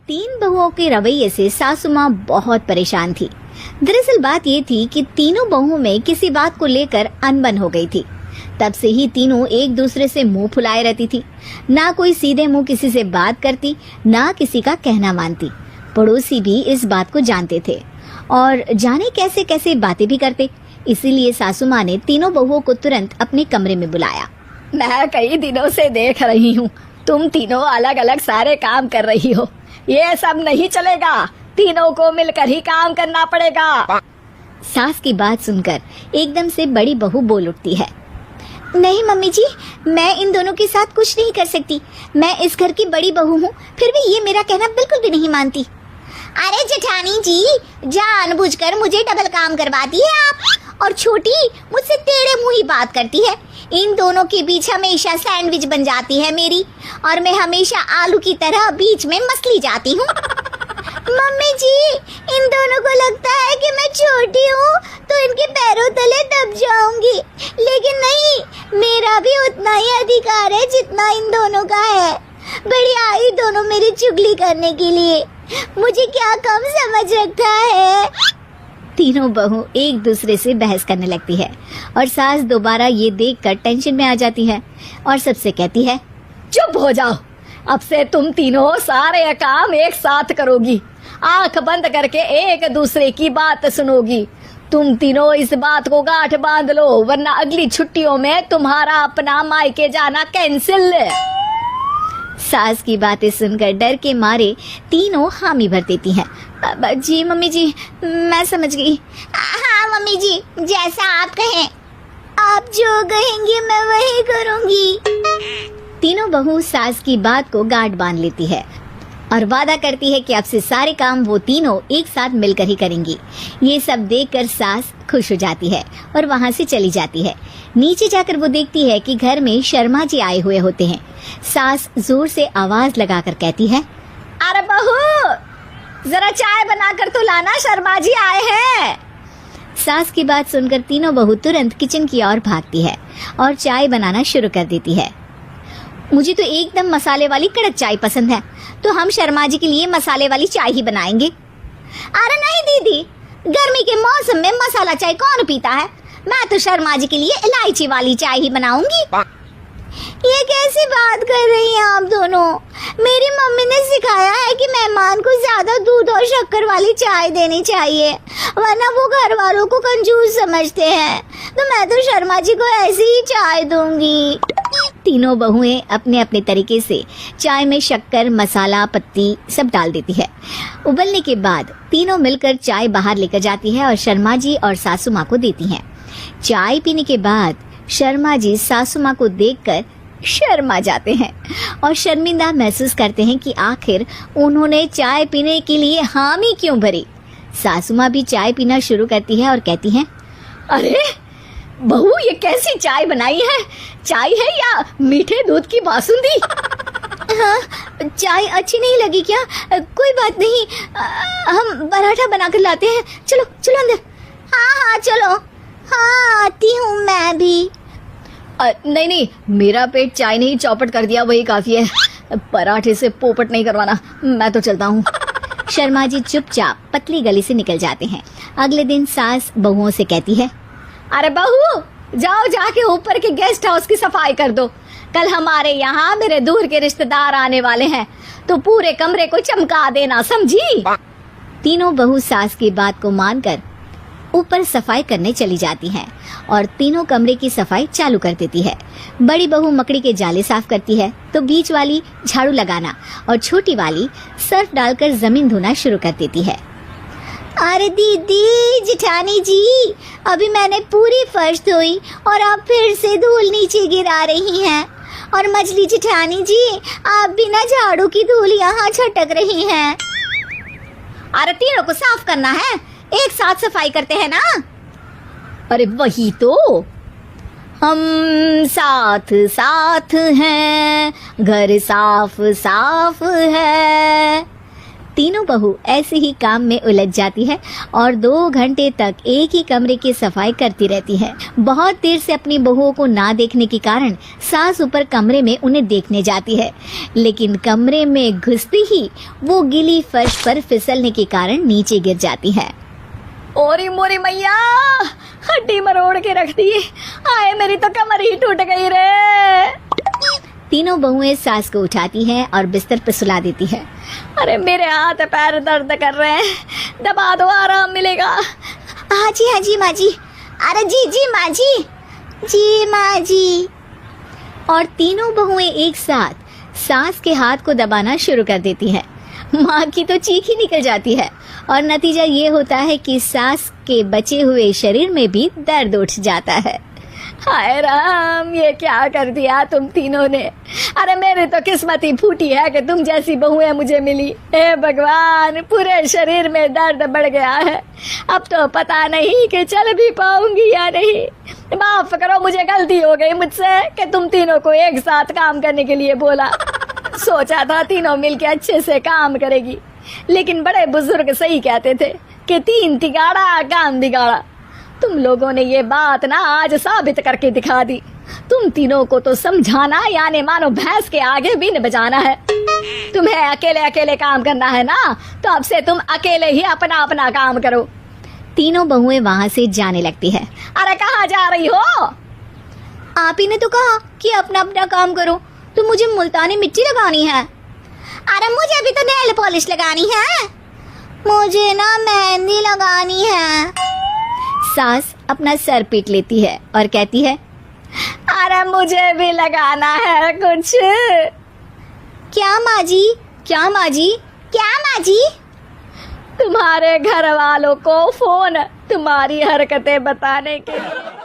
तीन बहुओं के रवैये से सासू माँ बहुत परेशान थी। दरअसल बात ये थी कि तीनों बहुओं में किसी बात को लेकर अनबन हो गई थी। तब से ही तीनों एक दूसरे से मुंह फुलाए रहती थी। ना कोई सीधे मुंह किसी से बात करती, ना किसी का कहना मानती। पड़ोसी भी इस बात को जानते थे और जाने कैसे कैसे बातें भी करते। इसीलिए सासू माँ ने तीनों बहुओं को तुरंत अपने कमरे में बुलाया। मैं कई दिनों से देख रही हूँ, तुम तीनों अलग अलग सारे काम कर रही हो। ये सब नहीं चलेगा, तीनों को मिलकर ही काम करना पड़ेगा। सास की बात सुनकर एकदम से बड़ी बहू बोल उठती है। नहीं मम्मी जी, मैं इन दोनों के साथ कुछ नहीं कर सकती। मैं इस घर की बड़ी बहू हूँ, फिर भी ये मेरा कहना बिल्कुल भी नहीं मानती। अरे जेठानी जी, जानबूझकर मुझे डबल काम करवाती है आप, और छोटी मुझसे टेढ़े मुंह ही बात करती है। इन दोनों के बीच हमेशा सैंडविच बन जाती है मेरी, और मैं हमेशा आलू की तरह बीच में मसली जाती हूँ। मम्मी जी, इन दोनों को लगता है कि मैं छोटी हूँ तो इनके पैरों तले दब जाऊंगी, लेकिन नहीं, मेरा भी उतना ही अधिकार है जितना इन दोनों का है। बड़ी आई दोनों मेरी चुगली करने के लिए, मुझे क्या कम समझ रखा है। तीनों बहू एक दूसरे से बहस करने लगती है और सास दोबारा ये देखकर टेंशन में आ जाती है और सबसे कहती है, चुप हो जाओ, अब से तुम तीनों सारे काम एक साथ करोगी, आंख बंद करके एक दूसरे की बात सुनोगी। तुम तीनों इस बात को गांठ बांध लो, वरना अगली छुट्टियों में तुम्हारा अपना मायके जाना कैंसिल। सास की बातें सुनकर डर के मारे तीनों हामी भर देती हैं। जी मम्मी जी, मैं समझ गई। हाँ मम्मी जी, जैसा आप कहें, आप जो कहेंगे मैं वही करूंगी। तीनों बहू सास की बात को गांठ बांध लेती है और वादा करती है कि अब से सारे काम वो तीनों एक साथ मिलकर ही करेंगी। ये सब देखकर सास खुश हो जाती है और वहाँ से चली जाती है। नीचे जाकर वो देखती है कि घर में शर्मा जी आए हुए होते हैं। सास जोर से आवाज लगाकर कहती है, अरे बहू, जरा चाय बनाकर तो लाना, शर्मा जी आए हैं। सास की बात सुनकर तीनों बहू तुरंत किचन की ओर भागती है और चाय बनाना शुरू कर देती है। मुझे तो एकदम मसाले वाली कड़क चाय पसंद है, तो हम शर्मा जी के लिए मसाले वाली चाय ही बनाएंगे। अरे नहीं दीदी, गर्मी के मौसम में मसाला चाय कौन पीता है? मैं तो शर्मा जी के लिए इलायची वाली चाय ही बनाऊंगी। ये कैसी बात कर रही हैं आप दोनों? मेरी मम्मी ने सिखाया है कि मेहमान को ज्यादा दूध और शक्कर वाली चाय देनी चाहिए, वरना वो घर वालों को कंजूस समझते हैं। तो मैं तो शर्मा जी को ऐसी ही चाय दूंगी। तीनों बहुएं अपने अपने तरीके से चाय में शक्कर, मसाला, पत्ती सब डाल देती है। उबलने के बाद तीनों मिलकर चाय बाहर लेकर जाती है और शर्मा जी और सासू माँ को देती हैं। चाय पीने के बाद शर्मा जी सासू माँ को देखकर शर्मा जाते हैं और शर्मिंदा महसूस करते हैं कि आखिर उन्होंने चाय पीने के लिए हामी क्यों भरी। सासू माँ भी चाय पीना शुरू करती है और कहती हैं, अरे बहू, ये कैसी चाय बनाई है? चाय है या मीठे दूध की बासुंदी? हाँ, चाय अच्छी नहीं लगी क्या? कोई बात नहीं, हम पराठा बनाकर लाते हैं। चलो चलो अंदर। हाँ चलो। हाँ, आती हूँ मैं भी। नहीं नहीं, मेरा पेट चाय ने ही चौपट कर दिया, वही काफी है। पराठे से पोपट नहीं करवाना, मैं तो चलता हूँ। शर्मा जी चुपचाप पतली गली से निकल जाते हैं। अगले दिन सास बहुओं से कहती है, अरे बहू, जाओ जाके ऊपर के गेस्ट हाउस की सफाई कर दो। कल हमारे यहाँ मेरे दूर के रिश्तेदार आने वाले हैं, तो पूरे कमरे को चमका देना, समझी? तीनों बहू सास की बात को मानकर ऊपर सफाई करने चली जाती हैं और तीनों कमरे की सफाई चालू कर देती है। बड़ी बहू मकड़ी के जाले साफ करती है, तो बीच वाली झाड़ू लगाना और छोटी वाली सर्फ डालकर जमीन धोना शुरू कर देती है। अरे दीदी, जेठानी जी, अभी मैंने पूरी फर्श धोई और आप फिर से धूल नीचे गिरा रही हैं। और मछली जेठानी जी, आप बिना झाड़ू की धूल यहाँ छटक रही हैं। अरे तीनों को साफ करना है, एक साथ सफाई करते हैं ना। अरे वही तो, हम साथ साथ हैं, घर साफ साफ है। तीनों बहू ऐसे ही काम में उलझ जाती है और 2 घंटे तक एक ही कमरे की सफाई करती रहती है। बहुत देर से अपनी बहुओं को ना देखने के कारण सास ऊपर कमरे में उन्हें देखने जाती है, लेकिन कमरे में घुसती ही वो गीली फर्श पर फिसलने के कारण नीचे गिर जाती है। ओरी मोरी मैया, हड्डी मरोड़ के रख दी। आए मेरी तो कमर ही टूट गई रे। तीनों बहुएं सास को उठाती हैं और बिस्तर पर सुला देती है। अरे मेरे हाथ पैर दर्द कर रहे हैं, दबा दो आराम मिलेगा। हाँ जी माँ जी। अरे जी माँ जी, जी माँ जी। और तीनों बहुएं एक साथ सास के हाथ को दबाना शुरू कर देती हैं। माँ की तो चीख ही निकल जाती है और नतीजा ये होता है कि सास के बचे हुए शरीर में भी दर्द उठ जाता है। हाय राम, ये क्या कर दिया तुम तीनों ने। अरे मेरी तो किस्मत ही फूटी है कि तुम जैसी बहुएं मुझे मिली। हे भगवान, पूरे शरीर में दर्द बढ़ गया है। अब तो पता नहीं कि चल भी पाऊंगी या नहीं। माफ करो, मुझे गलती हो गई मुझसे कि तुम तीनों को एक साथ काम करने के लिए बोला। सोचा था तीनों मिलके अच्छे से काम करेगी, लेकिन बड़े बुजुर्ग सही कहते थे कि 3 तिगाड़ा काम बिगाड़ा। तुम लोगों ने ये बात ना आज साबित करके दिखा दी। तुम तीनों को तो समझाना यानी मानो भैंस के आगे बीन बजाना है। तुम्हें अकेले अकेले काम करना है ना, तो अब से तुम अकेले ही अपना अपना काम करो। तीनों बहुएं वहां से जाने लगती है। अरे कहाँ जा रही हो? आप ही ने तो कहा कि अपना अपना काम करो, तो मुझे मुल्तानी मिट्टी लगानी है। अरे मुझे भी तो नेल पॉलिश लगानी है। मुझे ना मेहंदी लगानी है। सास अपना सर पीट लेती है और कहती है, अरे मुझे भी लगाना है कुछ। क्या माँ जी, क्या माँ जी, क्या माँ जी? तुम्हारे घर वालों को फोन तुम्हारी हरकतें बताने के लिए।